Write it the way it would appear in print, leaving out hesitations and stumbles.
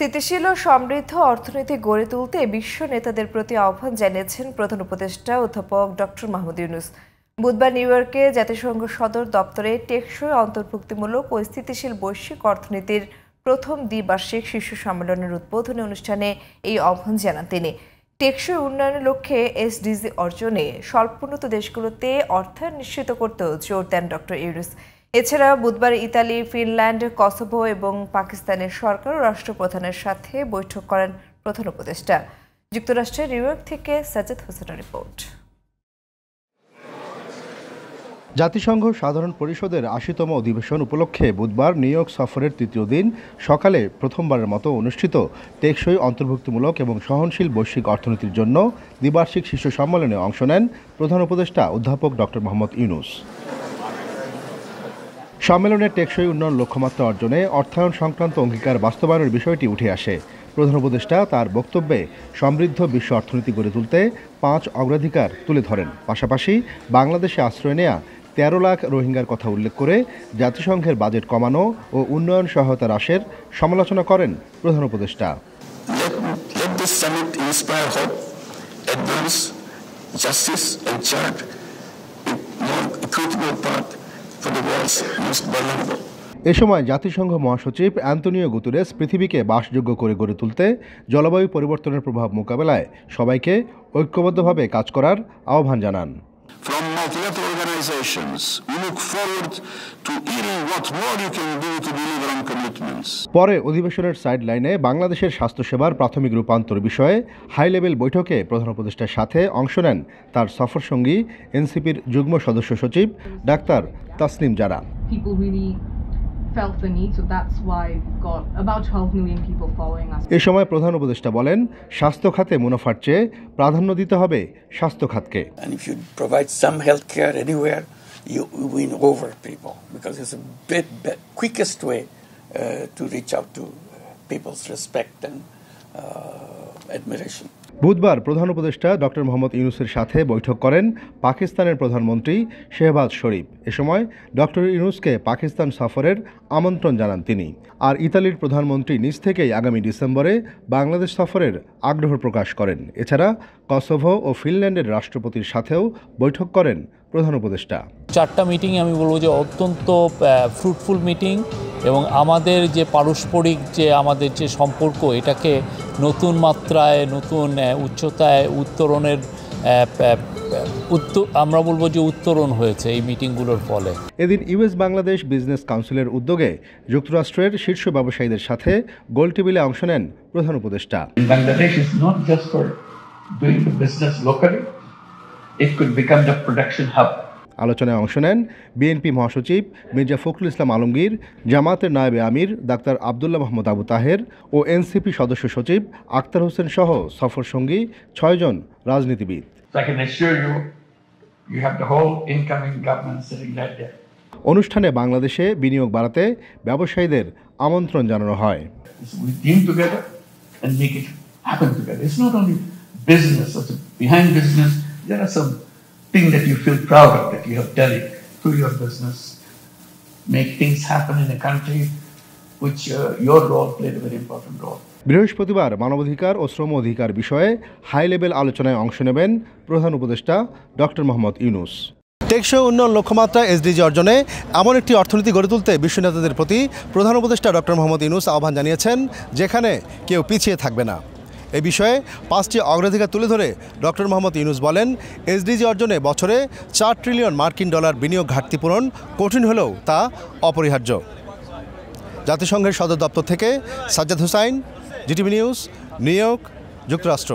স্থিতিশীল ও সমৃদ্ধ অর্থনীতি গড়ে তুলতে বিশ্ব নেতাদের প্রতি আহ্বান জানিয়েছেন প্রধান উপদেষ্টা অধ্যাপক ডক্টর মাহমুদ ইউনূস। বুধবার নিউ ইয়র্কে জাতিসংঘ সদর দপ্তরে টেকসই অন্তর্ভুক্তিমূলক ও স্থিতিশীল বৈশ্বিক অর্থনীতির প্রথম দ্বিবার্ষিক শীর্ষ সম্মেলনের উদ্বোধনী অনুষ্ঠানে এই আহ্বান জানান তিনি। টেকসই উন্নয়নের লক্ষ্যে এসডিজি অর্জনে স্বল্পোন্নত দেশগুলোতে অর্থায়ন নিশ্চিত করতেও জোর দেন ডক্টর ইউনূস। এছাড়া বুধবার ইতালি, ফিনল্যান্ড, কসোভো এবং পাকিস্তানের সরকার ও রাষ্ট্রপ্রধানের সাথে বৈঠক করেন প্রধান উপদেষ্টা। যুক্তরাষ্ট্রের নিউ ইয়র্ক থেকে সাজ্জাদ হোসেনের রিপোর্ট। জাতিসংঘ সাধারণ পরিষদের ৮০তম অধিবেশন উপলক্ষে বুধবার নিউ ইয়র্ক সফরের তৃতীয় দিন সকালে প্রথমবারের মতো অনুষ্ঠিত টেকসই অন্তর্ভুক্তিমূলক এবং সহনশীল বৈশ্বিক অর্থনীতির জন্য দ্বিবার্ষিক শীর্ষ সম্মেলনে অংশ নেন প্রধান উপদেষ্টা অধ্যাপক ডক্টর মাহমুদ ইউনূস। সম্মেলনে টেকসই উন্নয়ন লক্ষ্যমাত্রা অর্জনে অর্থায়ন সংক্রান্ত অঙ্গীকার বাস্তবায়নের বিষয়টি উঠে আসে। প্রধান উপদেষ্টা তার বক্তব্যে সমৃদ্ধ বিশ্ব অর্থনীতি গড়ে তুলতে 5 অগ্রাধিকার তুলে ধরেন। পাশাপাশি বাংলাদেশে আশ্রয় নেয়া 13 লাখ রোহিঙ্গার কথা উল্লেখ করে জাতিসংঘের বাজেট কমানো ও উন্নয়ন সহায়তা হ্রাসের সমালোচনা করেন প্রধান উপদেষ্টা। এ সময় জাতিসংঘ মহাসচিব অ্যান্তোনিও গুতেরেস পৃথিবীকে বাসযোগ্য করে গড়ে তুলতে জলবায়ু পরিবর্তনের প্রভাব মোকাবেলায় সবাইকে ঐক্যবদ্ধভাবে কাজ করার আহ্বান জানান। From multilateral organizations, we look forward to hearing what more you can do to deliver on commitments. পরে অধিবেশনের সাইড লাইনে বাংলাদেশের স্বাস্থ্যসেবার প্রাথমিক রূপান্তর বিষয়ে হাই লেভেল বৈঠকে প্রধান উপদেষ্টার সাথে অংশ নেন তার সফর সঙ্গী এনসিপির যুগ্ম সদস্য সচিব ডাক্তার তাসনিম জারা। এ সময় প্রধান উপদেষ্টা বলেন, স্বাস্থ্য খাতে মুনাফার চেয়ে প্রাধান্য দিতে হবে স্বাস্থ্য খাতকে। বুধবার প্রধান উপদেষ্টা ডক্টর মোহাম্মদ ইউনূসের সাথে বৈঠক করেন পাকিস্তানের প্রধানমন্ত্রী শেহবাজ শরীফ। এ সময় ডক্টর ইউনূসকে পাকিস্তান সফরের আমন্ত্রণ জানান তিনি। আর ইতালির প্রধানমন্ত্রী নিজ থেকেই আগামী ডিসেম্বরে বাংলাদেশ সফরের আগ্রহ প্রকাশ করেন। এছাড়া কসোভো ও ফিনল্যান্ডের রাষ্ট্রপতির সাথেও বৈঠক করেন প্রধান উপদেষ্টা। 4টা মিটিং আমি বলবো যে অত্যন্ত ফ্রুটফুল মিটিং এবং আমাদের যে পারস্পরিক যে আমাদের যে সম্পর্ক এটাকে নতুন মাত্রায় নতুন উচ্চতায় উত্তরণের আমরা বলবো যে উত্তরণ হয়েছে এই মিটিংগুলোর ফলে। এদিন ইউএস বাংলাদেশ বিজনেস কাউন্সিলের উদ্যোগে যুক্তরাষ্ট্রের শীর্ষ ব্যবসায়ীদের সাথে গোল টেবিলে অংশ নেন প্রধান উপদেষ্টা। Bangladesh is not just for doing the business locally, it could become the production hub. আলোচনায় অংশ নেন বিএনপি মহাসচিব মির্জা ফখরুল ইসলাম আলমগীর, জামায়াতের নায়েবে আমির ডাক্তার আবদুল্লাহ মাহমুদ আবু তাহের ও এনসিপি সদস্য সচিব আক্তার হোসেন সহ সফর সঙ্গী 6 জন রাজনীতিবিদ। অনুষ্ঠানে বাংলাদেশে বিনিয়োগ বাড়াতে ব্যবসায়ীদের আমন্ত্রণ জানানো হয়। Thing that you feel proud of, that you have done it through your business, make things happen in a country which your role played a very important role. বৃহস্পতিবার মানবাধিকার ও শ্রম অধিকার বিষয়ে হাই লেভেল আলোচনায় অংশ নেবেন প্রধান উপদেষ্টা ডক্টর মোহাম্মদ ইউনূস। টেকসই উন্নয়ন লক্ষ্যমাত্রা এসডিজি অর্জনে এমন একটি অর্থনীতি গড়ে তুলতে বিশ্ব নেতাদের প্রতি প্রধান উপদেষ্টা ডক্টর মোহাম্মদ ইউনূস আহ্বান জানিয়েছেন, যেখানে কেউ পিছিয়ে থাকবে না। এই বিষয়ে 5টি অগ্রাধিকার তুলে ধরে ডক্টর মোহাম্মদ ইউনূস বলেন, এসডিজি অর্জনে বছরে $4 ট্রিলিয়ন মার্কিন বিনিয়োগ ঘাটতি পূরণ কঠিন হলেও তা অপরিহার্য। জাতিসংঘের সদর দপ্তর থেকে Sajjad Hossain, GTV news, new York, যুক্তরাষ্ট্র।